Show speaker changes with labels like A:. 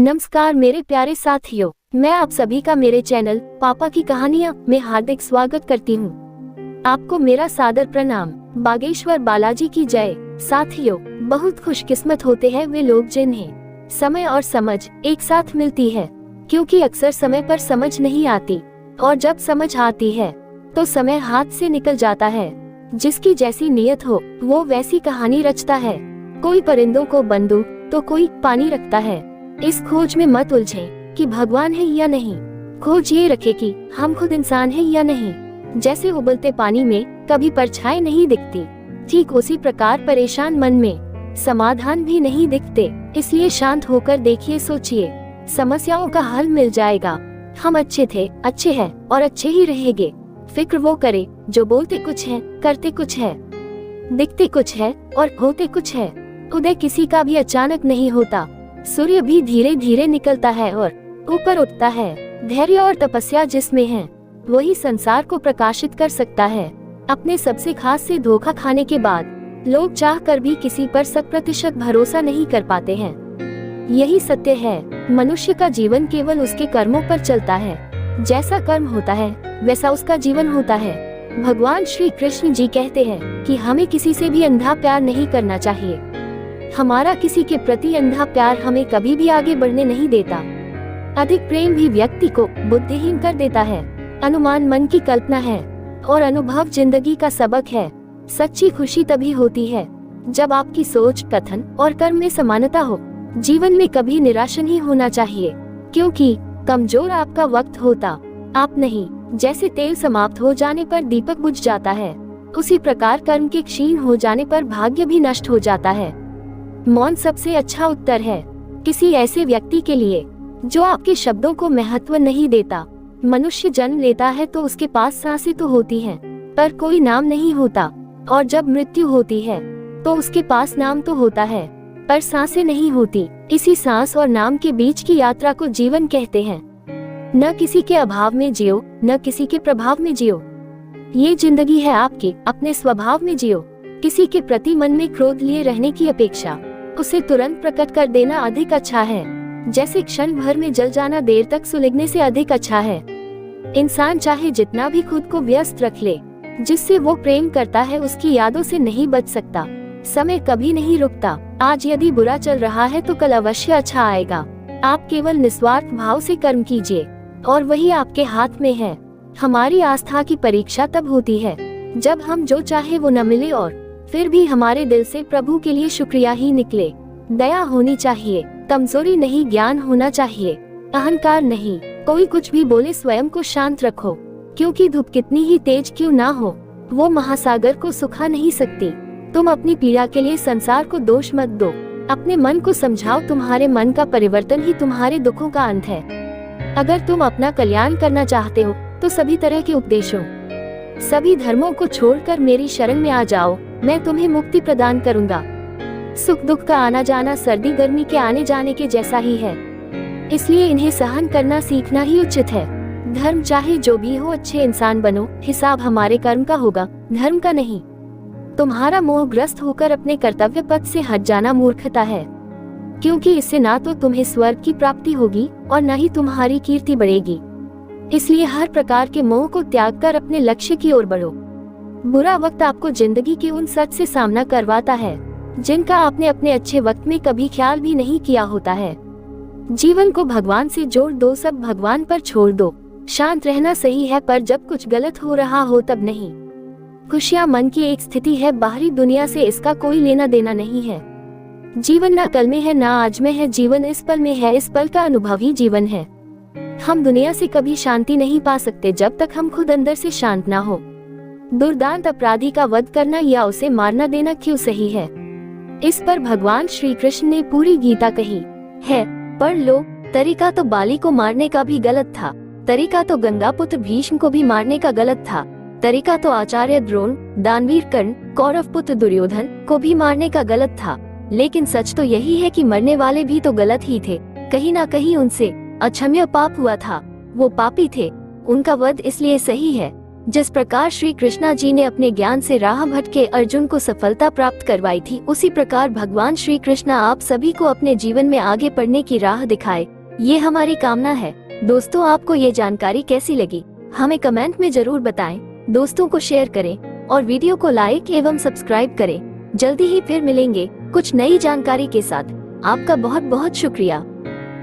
A: नमस्कार मेरे प्यारे साथियों, मैं आप सभी का मेरे चैनल पापा की कहानियाँ में हार्दिक स्वागत करती हूँ। आपको मेरा सादर प्रणाम। बागेश्वर बालाजी की जय। साथियों, बहुत खुशकिस्मत होते हैं वे लोग जिन्हें समय और समझ एक साथ मिलती है, क्योंकि अक्सर समय पर समझ नहीं आती और जब समझ आती है तो समय हाथ से निकल जाता है। जिसकी जैसी नियत हो वो वैसी कहानी रचता है। कोई परिंदों को बंदूक तो कोई पानी रखता है। इस खोज में मत उलझें कि भगवान है या नहीं, खोज ये रखे कि हम खुद इंसान हैं या नहीं। जैसे उबलते पानी में कभी परछाई नहीं दिखती, ठीक उसी प्रकार परेशान मन में समाधान भी नहीं दिखते। इसलिए शांत होकर देखिए, सोचिए, समस्याओं का हल मिल जाएगा। हम अच्छे थे, अच्छे हैं और अच्छे ही रहेंगे। फिक्र वो करे जो बोलते कुछ है, करते कुछ है, दिखते कुछ है और होते कुछ है। उदय किसी का भी अचानक नहीं होता। सूर्य भी धीरे धीरे निकलता है और ऊपर उठता है। धैर्य और तपस्या जिसमें है वही संसार को प्रकाशित कर सकता है। अपने सबसे खास से धोखा खाने के बाद लोग चाह कर भी किसी पर 100% भरोसा नहीं कर पाते हैं। यही सत्य है। मनुष्य का जीवन केवल उसके कर्मों पर चलता है। जैसा कर्म होता है वैसा उसका जीवन होता है। भगवान श्री कृष्ण जी कहते हैं कि हमें किसी से भी अंधा प्यार नहीं करना चाहिए। हमारा किसी के प्रति अंधा प्यार हमें कभी भी आगे बढ़ने नहीं देता। अधिक प्रेम भी व्यक्ति को बुद्धिहीन कर देता है। अनुमान मन की कल्पना है और अनुभव जिंदगी का सबक है। सच्ची खुशी तभी होती है जब आपकी सोच, कथन और कर्म में समानता हो। जीवन में कभी निराश नहीं होना चाहिए, क्योंकि कमजोर आपका वक्त होता, आप नहीं। जैसे तेल समाप्त हो जाने पर दीपक बुझ जाता है, उसी प्रकार कर्म के क्षीण हो जाने पर भाग्य भी नष्ट हो जाता है। मौन सबसे अच्छा उत्तर है किसी ऐसे व्यक्ति के लिए जो आपके शब्दों को महत्व नहीं देता। मनुष्य जन्म लेता है तो उसके पास सांसें तो होती हैं, पर कोई नाम नहीं होता, और जब मृत्यु होती है तो उसके पास नाम तो होता है, पर सांसें नहीं होती। इसी सांस और नाम के बीच की यात्रा को जीवन कहते हैं। न किसी के अभाव में जियो, न किसी के प्रभाव में जियो। ये जिंदगी है आपकी, अपने स्वभाव में जियो। किसी के प्रति मन में क्रोध लिए रहने की अपेक्षा उसे तुरंत प्रकट कर देना अधिक अच्छा है। जैसे क्षण भर में जल जाना देर तक सुलगने से अधिक अच्छा है। इंसान चाहे जितना भी खुद को व्यस्त रख ले, जिससे वो प्रेम करता है उसकी यादों से नहीं बच सकता। समय कभी नहीं रुकता। आज यदि बुरा चल रहा है तो कल अवश्य अच्छा आएगा। आप केवल निस्वार्थ भाव से कर्म कीजिए और वही आपके हाथ में है। हमारी आस्था की परीक्षा तब होती है जब हम जो चाहे वो न मिले और फिर भी हमारे दिल से प्रभु के लिए शुक्रिया ही निकले। दया होनी चाहिए, कमजोरी नहीं, ज्ञान होना चाहिए, अहंकार नहीं। कोई कुछ भी बोले स्वयं को शांत रखो, क्योंकि धूप कितनी ही तेज क्यों ना हो वो महासागर को सुखा नहीं सकती। तुम अपनी पीड़ा के लिए संसार को दोष मत दो। अपने मन को समझाओ, तुम्हारे मन का परिवर्तन ही तुम्हारे दुखों का अंत है। अगर तुम अपना कल्याण करना चाहते हो तो सभी तरह के उपदेशों, सभी धर्मों को छोड़कर मेरी शरण में आ जाओ। मैं तुम्हें मुक्ति प्रदान करूंगा। सुख दुख का आना जाना सर्दी गर्मी के आने जाने के जैसा ही है, इसलिए इन्हें सहन करना सीखना ही उचित है। धर्म चाहे जो भी हो, अच्छे इंसान बनो। हिसाब हमारे कर्म का होगा, धर्म का नहीं। तुम्हारा मोहग्रस्त होकर अपने कर्तव्य पथ से हट जाना मूर्खता है, क्योंकि इससे ना तो तुम्हें स्वर्ग की प्राप्ति होगी और न ही तुम्हारी कीर्ति बढ़ेगी। इसलिए हर प्रकार के मोह को त्याग कर अपने लक्ष्य की ओर बढ़ो। बुरा वक्त आपको जिंदगी के उन सच से सामना करवाता है जिनका आपने अपने अच्छे वक्त में कभी ख्याल भी नहीं किया होता है। जीवन को भगवान से जोड़ दो, सब भगवान पर छोड़ दो। शांत रहना सही है, पर जब कुछ गलत हो रहा हो तब नहीं। खुशियां मन की एक स्थिति है, बाहरी दुनिया से इसका कोई लेना देना नहीं है। जीवन न कल में है न आज में है, जीवन इस पल में है। इस पल का अनुभव ही जीवन है। हम दुनिया से कभी शांति नहीं पा सकते जब तक हम खुद अंदर से शांत ना हो। दुर्दांत अपराधी का वध करना या उसे मारना देना क्यों सही है? इस पर भगवान श्री कृष्ण ने पूरी गीता कही है। पढ़ लो। तरीका तो बाली को मारने का भी गलत था, तरीका तो गंगा पुत्र भीष्म को भी मारने का गलत था, तरीका तो आचार्य द्रोण, दानवीर कर्ण, कौरव पुत्र दुर्योधन को भी मारने का गलत था। लेकिन सच तो यही है कि मरने वाले भी तो गलत ही थे। कहीं ना कहीं उनसे अक्षम्य पाप हुआ था। वो पापी थे, उनका वध इसलिए सही है जिस प्रकार श्री कृष्णा जी ने अपने ज्ञान से राह भटके अर्जुन को सफलता प्राप्त करवाई थी, उसी प्रकार भगवान श्री कृष्णा आप सभी को अपने जीवन में आगे बढ़ने की राह दिखाए, ये हमारी कामना है। दोस्तों, आपको ये जानकारी कैसी लगी हमें कमेंट में जरूर बताएं। दोस्तों को शेयर करें और वीडियो को लाइक एवं सब्सक्राइब करें। जल्दी ही फिर मिलेंगे कुछ नई जानकारी के साथ। आपका बहुत बहुत शुक्रिया।